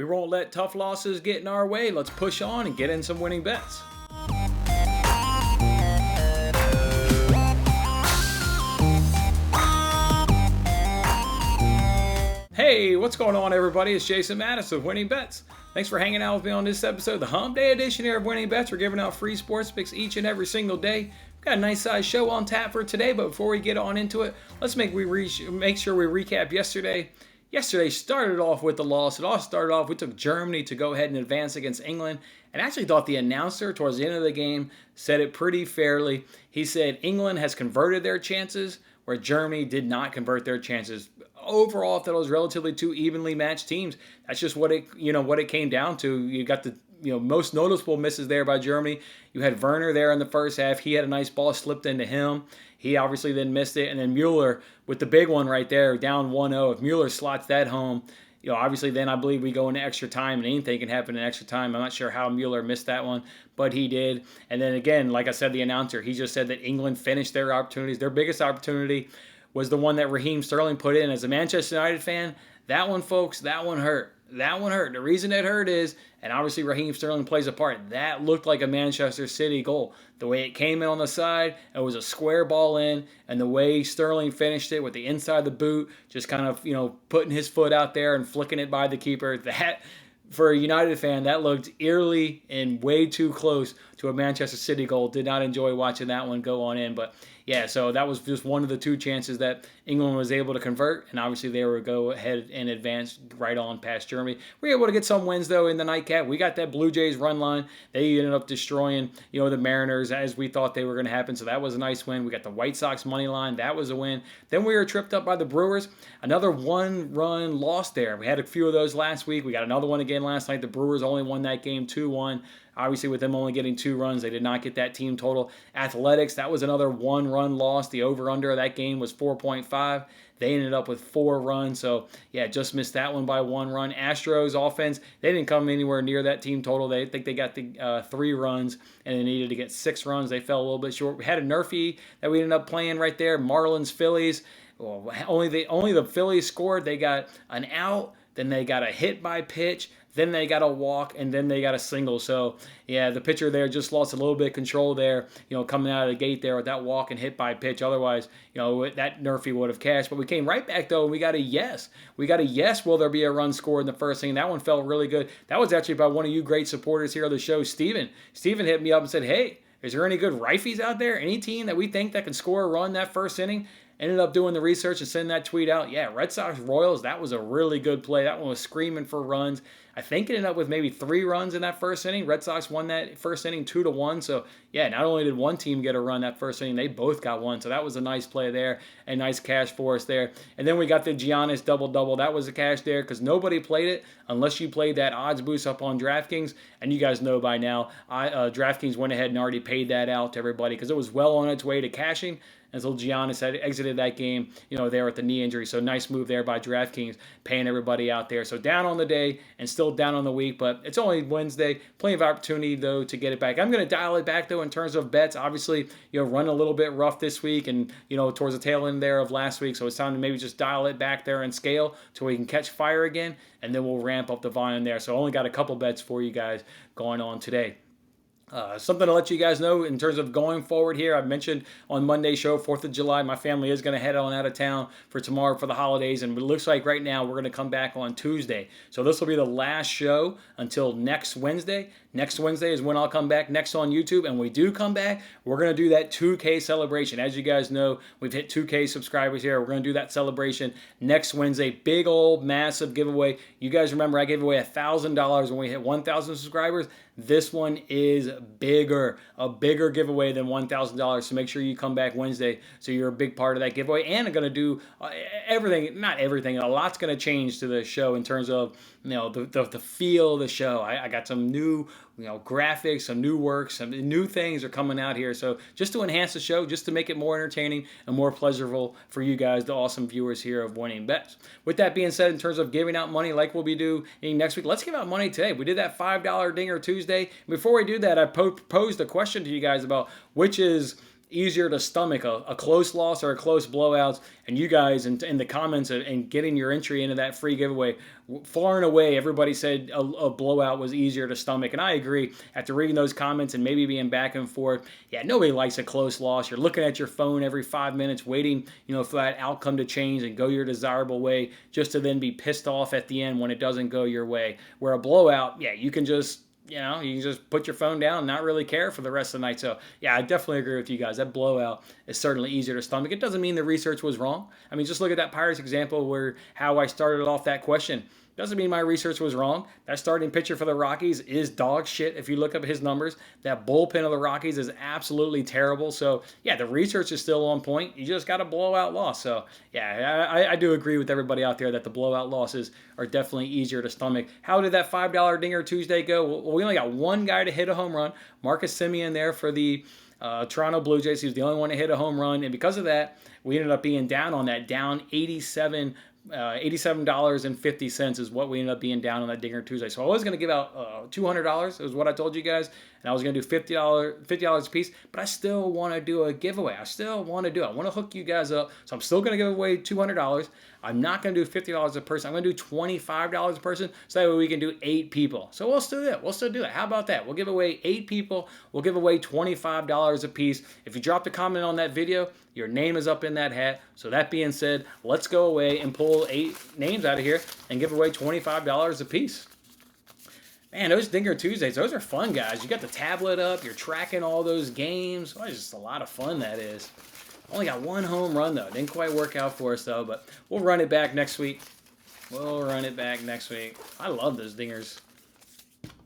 We won't let tough losses get in our way. Let's push on and get in some winning bets. Hey, what's going on, everybody? It's Jason Mattis of Winning Bets. Thanks for hanging out with me on this episode, the Hump Day edition here of Winning Bets. We're giving out free sports picks each and every single day. We've got a nice size show on tap for today, but before we get on into it, let's make sure we recap yesterday. Yesterday started off with the loss. It all started off, we took Germany to go ahead and advance against England, and actually thought the announcer towards the end of the game said it pretty fairly. He said England has converted their chances, where Germany did not convert their chances. Overall, I thought it was relatively two evenly matched teams. That's just what it came down to. You got the most noticeable misses there by Germany. You had Werner there in the first half. He had a nice ball slipped into him. He obviously then missed it. And then Mueller with the big one right there, down 1-0. If Mueller slots that home, obviously then I believe we go into extra time, and anything can happen in extra time. I'm not sure how Mueller missed that one, but he did. And then again, like I said, the announcer, he just said that England finished their opportunities. Their biggest opportunity was the one that Raheem Sterling put in. As a Manchester United fan, that one, folks, that one hurt. That one hurt. The reason it hurt is, and obviously Raheem Sterling plays a part, that looked like a Manchester City goal. The way it came in on the side, it was a square ball in, and the way Sterling finished it with the inside of the boot, just kind of, putting his foot out there and flicking it by the keeper, that, for a United fan, that looked eerily and way too close to a Manchester City goal. Did not enjoy watching that one go on in, but yeah, so that was just one of the two chances that England was able to convert, and obviously they were go ahead and advance right on past Germany. We were able to get some wins, though, in the nightcap. We got that Blue Jays run line. They ended up destroying, the Mariners as we thought they were going to happen, so that was a nice win. We got the White Sox money line. That was a win. Then we were tripped up by the Brewers. Another one-run loss there. We had a few of those last week. We got another one again last night. The Brewers only won that game 2-1. Obviously, with them only getting 2 runs, they did not get that team total. Athletics, that was another one-run loss. The over-under of that game was 4.5. They ended up with 4 runs. So, yeah, just missed that one by 1 run. Astros offense, they didn't come anywhere near that team total. They think they got the 3 runs, and they needed to get 6 runs. They fell a little bit short. We had a nerfy that we ended up playing right there. Marlins, Phillies. Well, only the Phillies scored. They got an out. Then they got a hit by pitch. Then they got a walk, and then they got a single. So, yeah, the pitcher there just lost a little bit of control there, coming out of the gate there with that walk and hit by pitch. Otherwise, that nerfy would have cashed. But we came right back, though, and we got a yes. We got a yes, will there be a run scored in the first inning? That one felt really good. That was actually by one of you great supporters here on the show, Steven. Steven hit me up and said, hey, is there any good rifies out there? Any team that we think that can score a run that first inning? Ended up doing the research and sending that tweet out. Yeah, Red Sox Royals, that was a really good play. That one was screaming for runs. I think it ended up with maybe 3 runs in that first inning. Red Sox won that first inning 2-1. So, yeah, not only did one team get a run that first inning, they both got one. So that was a nice play there and nice cash for us there. And then we got the Giannis double-double. That was a cash there because nobody played it unless you played that odds boost up on DraftKings. And you guys know by now, DraftKings went ahead and already paid that out to everybody because it was well on its way to cashing until Giannis had exited that game, there with the knee injury. So nice move there by DraftKings, paying everybody out there. So down on the day and still down on the week, but it's only Wednesday. Plenty of opportunity, though, to get it back. I'm going to dial it back, though, in terms of bets. Obviously, run a little bit rough this week and, towards the tail end there of last week. So it's time to maybe just dial it back there and scale till we can catch fire again, and then we'll ramp up the volume there. So I only got a couple bets for you guys going on today. Something to let you guys know in terms of going forward here. I mentioned on Monday's show, 4th of July, my family is going to head on out of town for tomorrow for the holidays. And it looks like right now we're going to come back on Tuesday. So this will be the last show until next Wednesday. Next Wednesday is when I'll come back next on YouTube. And when we do come back, we're going to do that 2K celebration. As you guys know, we've hit 2K subscribers here. We're going to do that celebration next Wednesday. Big old massive giveaway. You guys remember I gave away $1,000 when we hit 1,000 subscribers. This one is bigger, a bigger giveaway than $1,000. So make sure you come back Wednesday so you're a big part of that giveaway. And I'm going to do everything, not everything, a lot's going to change to the show in terms of, the feel of the show. I got some new, graphics, some new work, some new things are coming out here. So just to enhance the show, just to make it more entertaining and more pleasurable for you guys, the awesome viewers here of Winning Bets. With that being said, in terms of giving out money like we'll be doing next week, let's give out money today. We did that $5 Dinger Tuesday. Before we do that, I posed a question to you guys about which is easier to stomach a close loss or a close blowouts. And you guys in the comments and getting your entry into that free giveaway, far and away, everybody said a blowout was easier to stomach. And I agree. After reading those comments and maybe being back and forth, yeah, nobody likes a close loss. You're looking at your phone every 5 minutes, waiting, for that outcome to change and go your desirable way, just to then be pissed off at the end when it doesn't go your way. Where a blowout, yeah, you can just you can just put your phone down and not really care for the rest of the night. So, yeah, I definitely agree with you guys. That blowout is certainly easier to stomach. It doesn't mean the research was wrong. I mean, just look at that Pirates example where how I started off that question. Doesn't mean my research was wrong. That starting pitcher for the Rockies is dog shit. If you look up his numbers, that bullpen of the Rockies is absolutely terrible. So, yeah, the research is still on point. You just got a blowout loss. So, yeah, I do agree with everybody out there that the blowout losses are definitely easier to stomach. How did that $5 Dinger Tuesday go? Well, we only got one guy to hit a home run. Marcus Semien there for the Toronto Blue Jays. He was the only one to hit a home run. And because of that, we ended up being down on that, down $87.50 is what we ended up being down on that Dinger Tuesday. So I was going to give out $200. It was what I told you guys. And I was going to do $50 a piece. But I still want to do a giveaway. I still want to do it. I want to hook you guys up. So I'm still going to give away $200. I'm not going to do $50 a person. I'm going to do $25 a person. So that way we can do 8 people. So we'll still do it. We'll still do it. How about that? We'll give away 8 people. We'll give away $25 a piece. If you dropped a comment on that video, your name is up in that hat. So that being said, let's go away and pull 8 names out of here and give away $25 a piece. Man, those Dinger Tuesdays, those are fun, guys. You got the tablet up. You're tracking all those games. Oh, it's just a lot of fun, that is. Only got one home run, though. Didn't quite work out for us, though. But we'll run it back next week. I love those Dingers.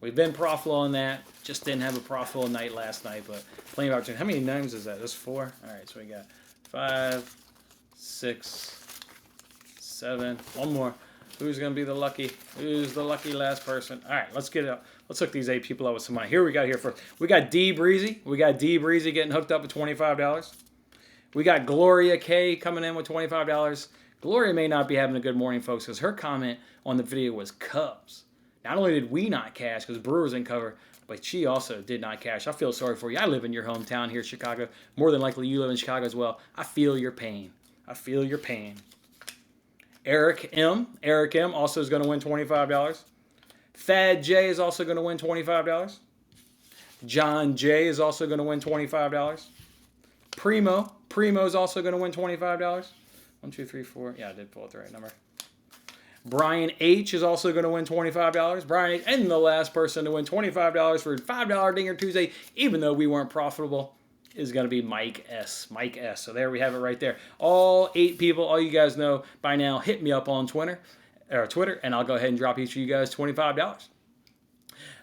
We've been profitable on that. Just didn't have a profitable night last night, but plenty of opportunity. How many names is that? That's 4? All right, so we got 5, 6, 7. One more. Who's going to be the lucky? Who's the lucky last person? All right, let's get it up. Let's hook these 8 people up with some money. Here we got here first. We got D Breezy. We got D Breezy getting hooked up with $25. We got Gloria K coming in with $25. Gloria may not be having a good morning, folks, because her comment on the video was Cubs. Not only did we not cash because Brewers didn't cover, but she also did not cash. I feel sorry for you. I live in your hometown here in Chicago. More than likely you live in Chicago as well. I feel your pain. Eric M. Also is going to win $25. Thad J is also going to win $25. John J is also going to win $25. Primo is also going to win $25. 1, 2, 3, 4. Yeah, I did pull out the right number. Brian H is also going to win $25. Brian H, and the last person to win $25 for $5 Dinger Tuesday, even though we weren't profitable, is going to be Mike S. So there we have it right there. All 8 people, all you guys know by now, hit me up on Twitter, and I'll go ahead and drop each of you guys $25.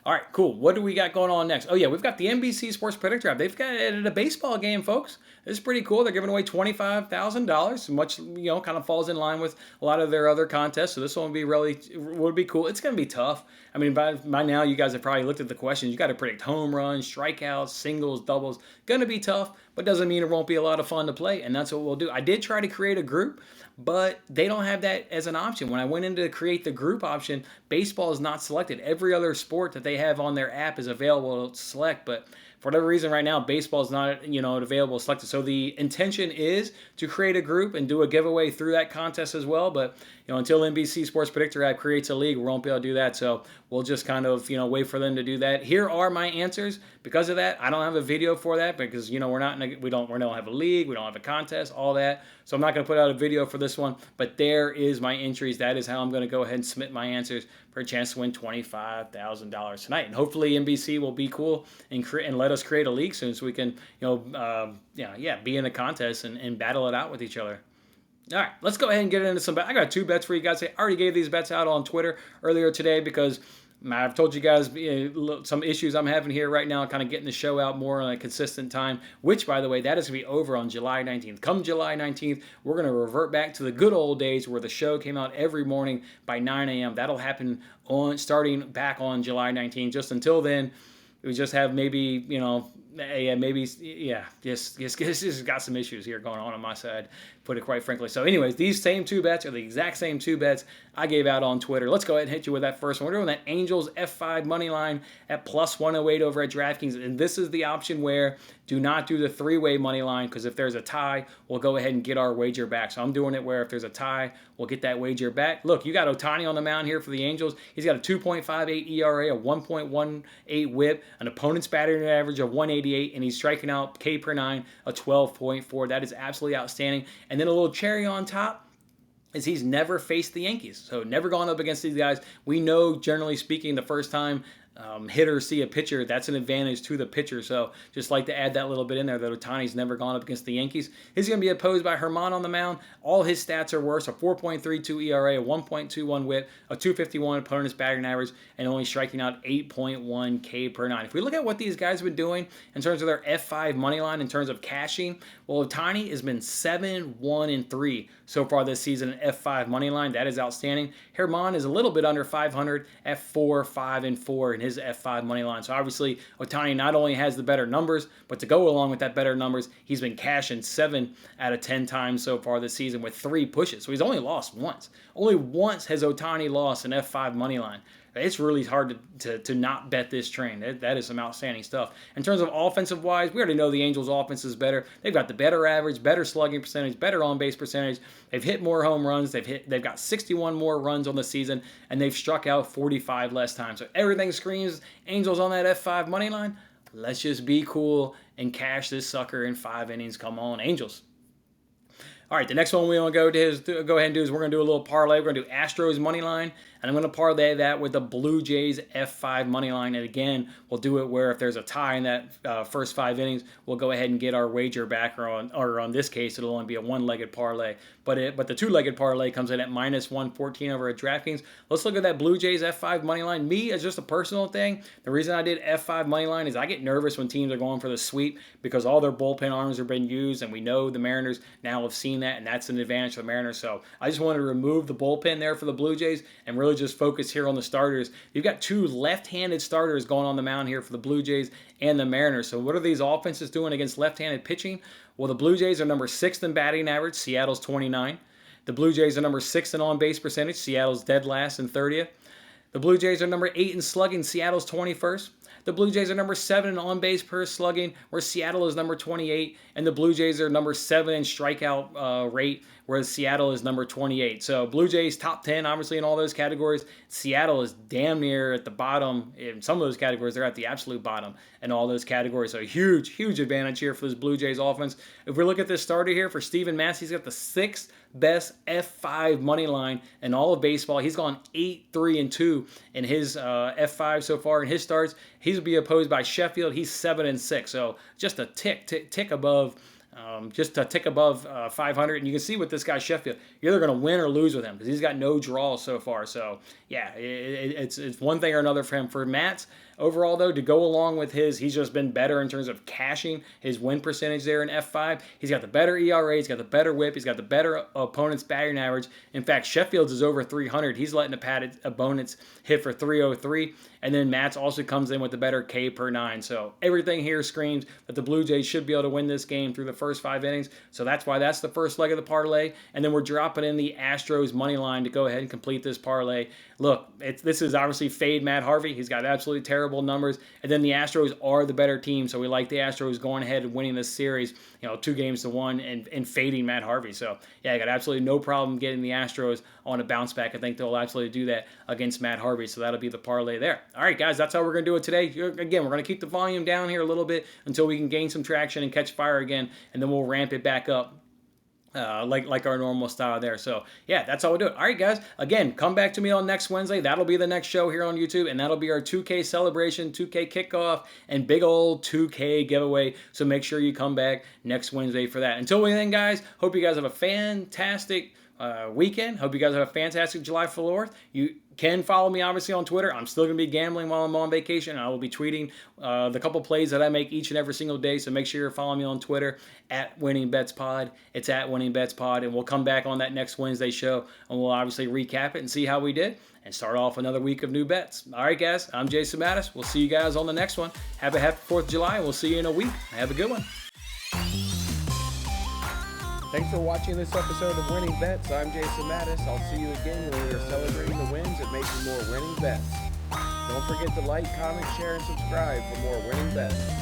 All right, cool. What do we got going on next? Oh, yeah, we've got the NBC Sports Predictor app. They've got it at a baseball game, folks. This is pretty cool. They're giving away $25,000, much, kind of falls in line with a lot of their other contests. So this one would be cool. It's going to be tough. I mean, by now, you guys have probably looked at the questions. You got to predict home runs, strikeouts, singles, doubles. Going to be tough, but doesn't mean it won't be a lot of fun to play, and that's what we'll do. I did try to create a group, but they don't have that as an option. When I went in to create the group option, baseball is not selected. Every other sport that they have on their app is available to select, but for whatever reason right now, baseball is not, available to select it. So the intention is to create a group and do a giveaway through that contest as well, but until NBC Sports Predictor app creates a league, we won't be able to do that. So we'll just kind of, wait for them to do that. Here are my answers. Because of that, I don't have a video for that because, we don't have a league, we don't have a contest, all that. So I'm not going to put out a video for this one, but there is my entries. That is how I'm going to go ahead and submit my answers for a chance to win $25,000 tonight. And hopefully NBC will be cool and let us create a league soon so we can, be in a contest and battle it out with each other. All right, let's go ahead and get into some bets. I got 2 bets for you guys. I already gave these bets out on Twitter earlier today because I've told you guys some issues I'm having here right now, kind of getting the show out more on a consistent time, which, by the way, that is going to be over on July 19th. Come July 19th, we're going to revert back to the good old days where the show came out every morning by 9 a.m. That'll happen starting back on July 19th. Just until then, we just have maybe, yeah, maybe, yeah, just got some issues here going on my side, put it quite frankly. So anyways, these same two bets are the exact same two bets I gave out on Twitter. Let's go ahead and hit you with that first one. We're doing that Angels F5 money line at plus 108 over at DraftKings. And this is the option where do not do the three-way money line, because if there's a tie, we'll go ahead and get our wager back. So I'm doing it where if there's a tie, we'll get that wager back. Look, you got Ohtani on the mound here for the Angels. He's got a 2.58 ERA, a 1.18 whip, an opponent's batting average of 188, and he's striking out K per nine, a 12.4. That is absolutely outstanding. And then a little cherry on top is he's never faced the Yankees. So never gone up against these guys. We know, generally speaking, the first time hitters see a pitcher, that's an advantage to the pitcher. So just like to add that little bit in there, that Ohtani's never gone up against the Yankees. He's going to be opposed by Germán on the mound. All his stats are worse: a 4.32 ERA, a 1.21 whip, a 251 opponent's batting average, and only striking out 8.1 K per nine. If we look at what these guys have been doing in terms of their F5 money line, in terms of cashing, well, Ohtani has been 7-1-3 so far this season in F5 money line. That is outstanding. Germán is a little bit under 500 at 4-5-4 in his F5 money line. So obviously, Ohtani not only has the better numbers, but to go along with that better numbers, he's been cashing 7 out of 10 times so far this season with 3 pushes. So he's only lost once. Only once has Ohtani lost an F5 money line. It's really hard to not bet this train. That is some outstanding stuff. In terms of offensive-wise, we already know the Angels' offense is better. They've got the better average, better slugging percentage, better on-base percentage. They've hit more home runs. They've got 61 more runs on the season, and they've struck out 45 less times. So everything screams Angels on that F5 money line. Let's just be cool and cash this sucker in 5 innings. Come on, Angels. All right, the next one we want to go ahead and do is we're going to do a little parlay. We're going to do Astros money line, and I'm going to parlay that with the Blue Jays F5 money line. And again, we'll do it where if there's a tie in that first 5 innings, we'll go ahead and get our wager back, or on this case, it'll only be a one-legged parlay. But the two-legged parlay comes in at minus 114 over at DraftKings. Let's look at that Blue Jays F5 money line. Me, as just a personal thing, the reason I did F5 money line is I get nervous when teams are going for the sweep because all their bullpen arms have been used, and we know the Mariners now have seen that, and that's an advantage for the Mariners. So I just wanted to remove the bullpen there for the Blue Jays and really just focus here on the starters. You've got 2 left-handed starters going on the mound here for the Blue Jays and the Mariners. So what are these offenses doing against left-handed pitching? Well, the Blue Jays are number 6th in batting average. Seattle's 29. The Blue Jays are number 6 in on-base percentage. Seattle's dead last and 30th. The Blue Jays are number 8 in slugging. Seattle's 21st. The Blue Jays are number 7 in on-base per slugging, where Seattle is number 28. And the Blue Jays are number 7 in strikeout rate, whereas Seattle is number 28. So Blue Jays top 10, obviously, in all those categories. Seattle is damn near at the bottom. In some of those categories, they're at the absolute bottom in all those categories. So huge, huge advantage here for this Blue Jays offense. If we look at this starter here for Steven Matz, he's got the 6th best F5 money line in all of baseball. He's gone 8-3-2 in his F5 so far in his starts. He's will be opposed by Sheffield. He's 7-6, so just a tick above. Just a tick above 500, and you can see with this guy Sheffield, you're either going to win or lose with him because he's got no draws so far. So yeah, it's one thing or another for him. For Matt's overall though, to go along with he's just been better in terms of cashing his win percentage there in F5. He's got the better ERA, he's got the better whip, he's got the better opponent's batting average. In fact, Sheffield's is over 300. He's letting the opponents hit for 303. And then Matt's also comes in with the better K per 9. So everything here screams that the Blue Jays should be able to win this game through the first 5 innings. So that's why that's the first leg of the parlay. And then we're dropping in the Astros money line to go ahead and complete this parlay. Look, this is obviously fade Matt Harvey. He's got absolutely terrible numbers. And then the Astros are the better team. So we like the Astros going ahead and winning this series, 2-1 and fading Matt Harvey. So yeah, I got absolutely no problem getting the Astros on a bounce back. I think they'll absolutely do that against Matt Harvey. So that'll be the parlay there. All right, guys, that's how we're going to do it today. Again, we're going to keep the volume down here a little bit until we can gain some traction and catch fire again, and then we'll ramp it back up like our normal style there. So yeah, that's how we'll do it. All right, guys, again, come back to me on next Wednesday. That'll be the next show here on YouTube, and that'll be our 2K celebration, 2K kickoff, and big old 2K giveaway. So make sure you come back next Wednesday for that. Until then, guys, hope you guys have a fantastic weekend. Hope you guys have a fantastic July 4th. You can follow me, obviously, on Twitter. I'm still going to be gambling while I'm on vacation. I will be tweeting the couple plays that I make each and every single day. So make sure you're following me on Twitter at WinningBetsPod. It's at WinningBetsPod. And we'll come back on that next Wednesday show, and we'll obviously recap it and see how we did and start off another week of new bets. All right, guys. I'm Jason Mattis. We'll see you guys on the next one. Have a happy 4th of July. We'll see you in a week. Have a good one. Thanks for watching this episode of Winning Bets. I'm Jason Mattis. I'll see you again when we are celebrating the wins and making more winning bets. Don't forget to like, comment, share, and subscribe for more winning bets.